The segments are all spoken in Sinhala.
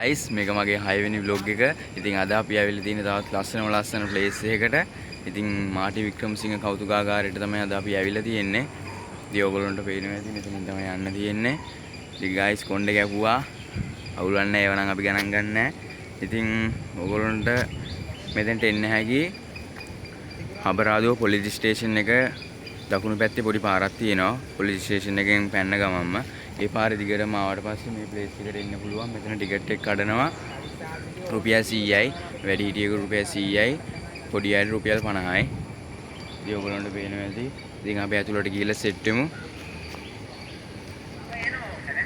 guys මේක මගේ 6 වෙනි vlog එක. ඉතින් අද අපි ආවිල්ලා තියෙන තවත් ලස්සන place එකකට. ඉතින් මාටි වික්‍රමසිංහ කෞතුකාගාරයට තමයි අද අපි ආවිල්ලා තියෙන්නේ. ඉතින් ඔයගොල්ලන්ට පේනවා ඇති මෙතනින් තමයි යන්න තියෙන්නේ. ඉතින් guys කොණ්ඩේ කැපුවා. අවුලන්නේ ඒව නම් අපි ගණන් ගන්නෑ. ඉතින් ඔයගොල්ලන්ට මෙතෙන්ට එන්න හැකි හබරාදුව පොලිස් ස්ටේෂන් එක දකුණු පැත්තේ පොඩි පාරක් තියෙනවා. පොලිස් ස්ටේෂන් එකෙන් පැන්න ගමන්ම ඒ පාරේ දිගටම ආවට පස්සේ මේ ප්ලේස් එකට එන්න පුළුවන්. මෙතන ටිකට් එක කඩනවා රුපියල් 100යි. වැඩි හිටියෙකුට රුපියල් 100යි. පොඩි අයට රුපියල් 50යි. ඉතින් ඔයගොල්ලන්ට පේනවා ඇති. ඉතින් අපි ඇතුළට ගිහලා සෙට් වෙමු.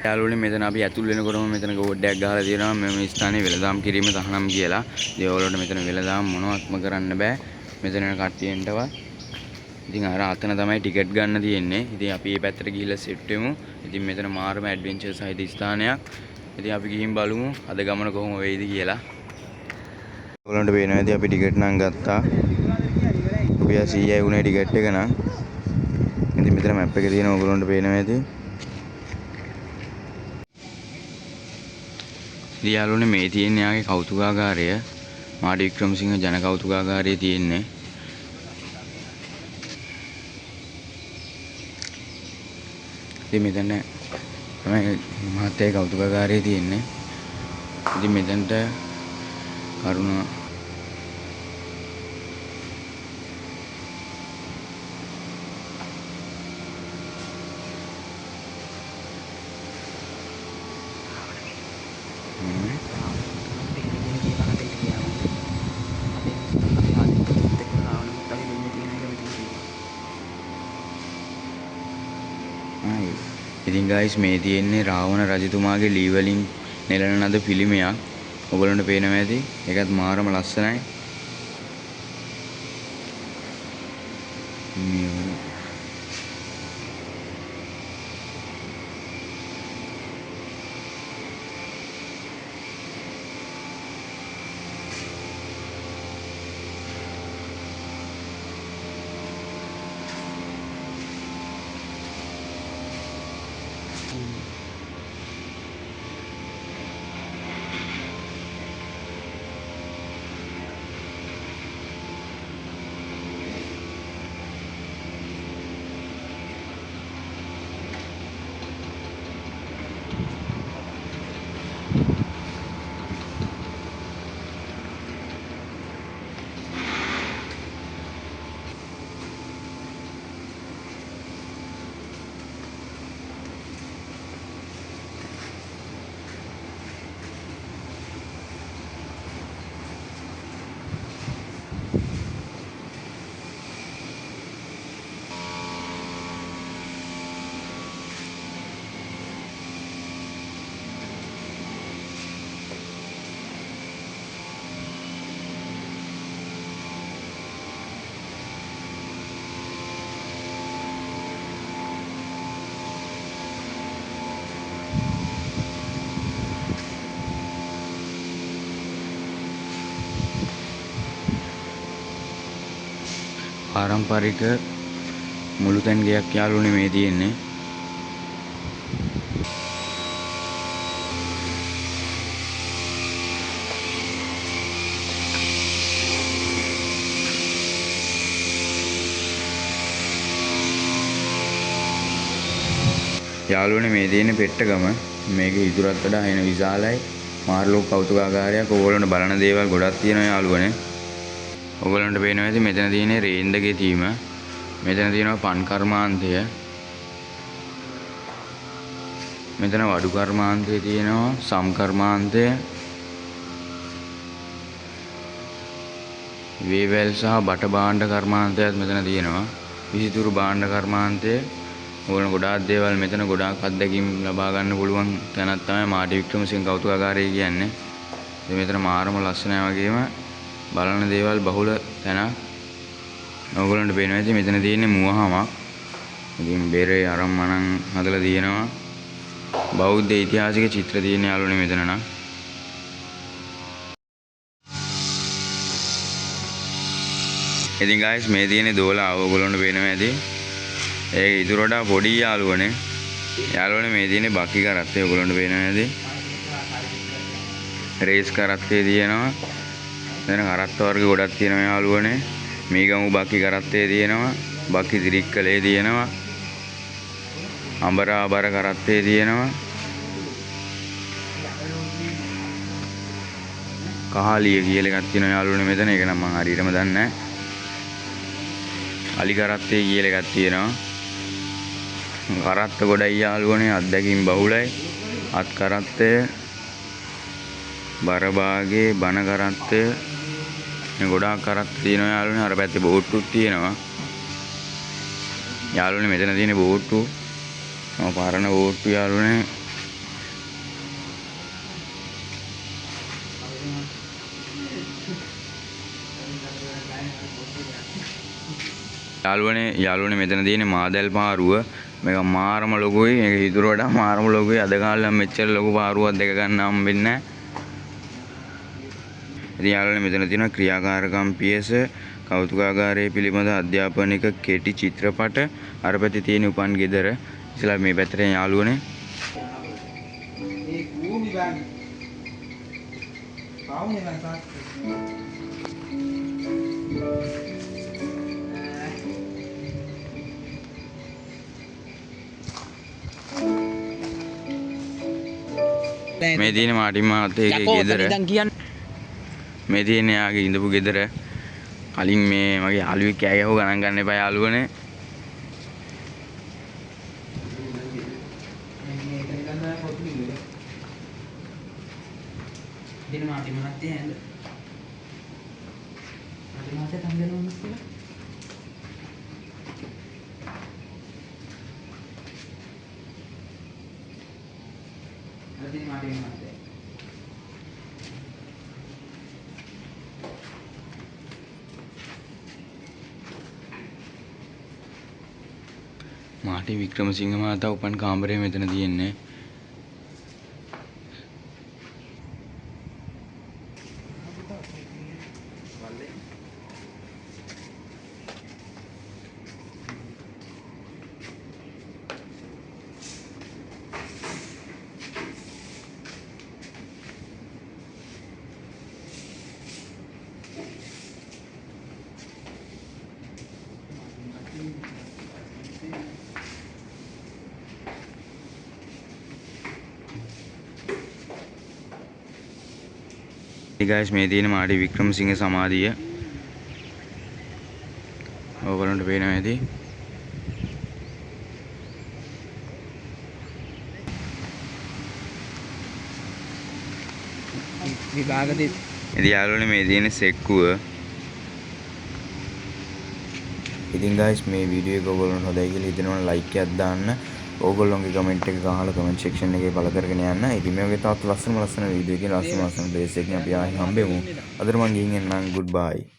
යාළුවනේ මෙතන අපි ඇතුල් වෙනකොටම මෙතන බෝඩ් එකක් ගහලා තියෙනවා මේ ස්ථානයේ වෙළඳාම් කිරීම තහනම් කියලා. ඉතින් ඔයගොල්ලන්ට මෙතන වෙළඳාම් මොනවත්ම කරන්න බෑ. මෙතන කට්ටියන්ටවත්. ඉතින් අර අතන තමයි ටිකට් ගන්න තියෙන්නේ. ඉතින් අපි මේ පැත්තට ගිහිල්ලා සෙට් වෙමු. ඉතින් මෙතන මාරම ඇඩ්වෙන්චර් සහිත ස්ථානයක්. ඉතින් අපි ගිහින් බලමු අද ගමන කොහොම වෙයිද කියලා. ඔයගොල්ලන්ට පේනවා ඇති අපි ටිකට් නම් ගත්තා. රුපියල් 100යි උනේ ටිකට් එක නම්. ඉතින් මෙතන මැප් එකේ තියෙන ඔයගොල්ලන්ට පේනවා ඇති. ඉතින් යාළුවනේ මේ තියෙන්නේ යාගේ කෞතුකාගාරය. මාටි වික්‍රමසිංහ ජන කෞතුකාගාරයේ තියෙන්නේ. ඉතින් මෙතන තමයි මහත්තයා කෞතුකාගාරයේ තියෙන්නේ. ඉතින් මෙතනට කරුණ ඉතින් guys මේ තියෙන්නේ රාවණ රජතුමාගේ ලී වලින් නෙලන ලද පිළිමයක්. ඔයගොල්ලන්ට පේනවා ඇති. ඒකත් මාරම ලස්සනයි. පාරම්පරික මුළුතැන් ගයක් යාළුවනේ මේ තියෙන්නේ. යාළුවනේ මේ තියෙන්නේ පෙට්ටගම. මේක ඉදුරත් වඩා එන විශාලයි. මාර ලෝක කෞතුකාගාරයක්. ඕගොල්ලන්ට බලන දේවල් ගොඩක් තියෙනවා යාළුවනේ. ඔයගොල්ලන්ට පේනවා ඇති මෙතන තියෙන්නේ රේන්ද ගෙතීම. මෙතන තියෙනවා පන් කර්මාන්තය. මෙතන වඩු කර්මාන්තය තියෙනවා, සම් කර්මාන්තය. වේවැල් සහ බට භාණ්ඩ කර්මාන්තයත් මෙතන තියෙනවා. විසිතුරු භාණ්ඩ කර්මාන්තය. ඕන ගොඩාක් දේවල් මෙතන ගොඩාක් අත්දැකීම් ලබා ගන්න පුළුවන් තැනක් තමයි මාටි වික්‍රමසිංහ කෞතුකාගාරය කියන්නේ. ඉතින් මෙතන මාරම ලස්සනයි වගේම බලන දේවල් බහුල තැනක්. ඔයගොල්ලන්ට පේනවා ඇති මෙතන තියෙන්නේ මුවහමක්. ඉතින් බෙරේ අරන් මනන් හදලා තියෙනවා. බෞද්ධ ඓතිහාසික චිත්‍ර තියෙන යාළුවනේ මෙතන නම්. ඉතින් guys මේ තියෙන්නේ දෝලාව ඔයගොල්ලන්ට පේනවා ඇති. ඒක ඉතුරුට පොඩි යාළුවනේ. යාළුවනේ මේ තියෙන්නේ බක්කි කරත්තේ ඔයගොල්ලන්ට පේනවා ඇති. රේස් කරත්තේ තියෙනවා. දැන් කරත්ත වර්ග ගොඩක් තියෙනවා යාළුවනේ. මීගමු බකි කරත්තේ තියෙනවා. බකි දිරික්කලේ තියෙනවා. අඹරාබර කරත්තේ තියෙනවා. කහලිය කියලා එකක් තියෙනවා යාළුවනේ මෙතන. ඒක නම් මම හරියටම දන්නේ නැහැ. අලි කරත්තේ කියලා එකක් තියෙනවා. කරත්ත ගොඩයි යාළුවනේ. අත්දැකීම් බහුලයි. අත් කරත්තය, බර භාගේ, බන කරත්තය, මේ ගොඩාක් කරත්ත තියෙනවා යාළුවනේ. අර පැත්තේ බෝට්ටුත් තියෙනවා. යාළුවනේ මෙතන තියෙන බෝට්ටු පරණ බෝට්ටු යාළුවනේ. යාළුවනේ මෙතන තියෙන මාදල් පාරුව. මේක මාරම ලොකුයි. මේක හිතුවට වඩා මාරම ලොකුයි. අද කාලේ නම් මෙච්චර ලොකු පාරුවක් දෙක ගන්න හම්බෙන්නේ නැහැ. ඉතින් යාළුවනේ මෙතන තියෙන ක්‍රියාකාරකම් පියස, කෞතුකාගාරයේ පිළිබඳ අධ්‍යාපනික කෙටි චිත්‍රපට, අර පැත්තේ තියෙන උපන් ගෙදර. ඉතලා මේ පැත්තට යාළුවනේ. ඒ කූමි බං. පාවුනේ බං තාත්. මේ තියෙන මාටින් මහත්තයාගේ ගෙදර. මේ තියෙන යාගේ ඉඳපු ගෙදර. කලින් මේ මගේ යාළුවෙක් කෑ ගැහුව ගණන් ගන්න එපා යාළුවනේ. දින මාටින් මහත්තයා ඇඳ. මාටින් මහත්තයා තංගලුවා මිස්ලා. දින මාටින් මහත්තයා මාටි වික්‍රමසිංහ මහතා උපන් කාමරය මෙතන තියෙන්නේ. Hey guys, මේ තියෙන මාටි වික්‍රමසිංහ සමාධිය. ඕගොල්ලන්ට පේනවා ඇති. විභාගදී ඉතින් යාළුවනේ මේ තියෙන සෙක්කුව. ඉතින් guys මේ වීඩියෝ එක ඔයගොල්ලන්ට හොඳයි කියලා හිතනවනම් like එකක් දාන්න. ඕගොල්ලොන්ගේ කමෙන්ට් එක අහලා කමෙන්ට් සෙක්ෂන් එකේ පළ කරගෙන යන්න. ඉතින් මේ වගේ තවත් ලස්සන වීඩියෝ එකකින් ලස්සන ප්ලේස් එකකින් අපි ආයෙ හම්බෙමු. අදට මම ගිහින් එන්නම්. goodbye.